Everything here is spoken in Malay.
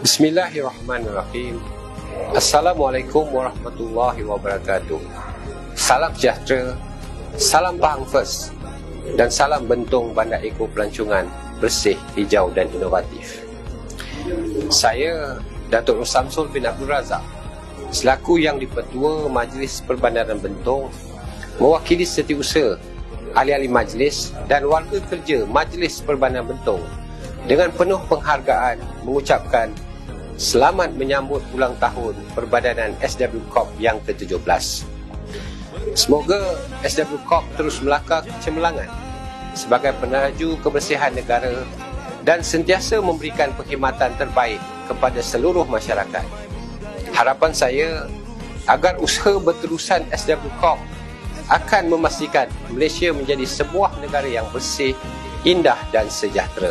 Bismillahirrahmanirrahim. Assalamualaikum warahmatullahi wabarakatuh. Salam sejahtera, salam Pahang First, dan salam Bentong Bandar Eko Pelancongan bersih, hijau dan inovatif. Saya Datuk Samsul bin Abdul Razak, selaku Yang di-Pertua Majlis Perbandaran Bentong, mewakili setiausaha, ahli-ahli majlis dan warga kerja Majlis Perbandaran Bentong, dengan penuh penghargaan mengucapkan selamat menyambut ulang tahun Perbadanan SW Corp yang ke-17. Semoga SW Corp terus melangkah kecemerlangan sebagai peneraju kebersihan negara dan sentiasa memberikan perkhidmatan terbaik kepada seluruh masyarakat. Harapan saya agar usaha berterusan SW Corp akan memastikan Malaysia menjadi sebuah negara yang bersih, indah dan sejahtera.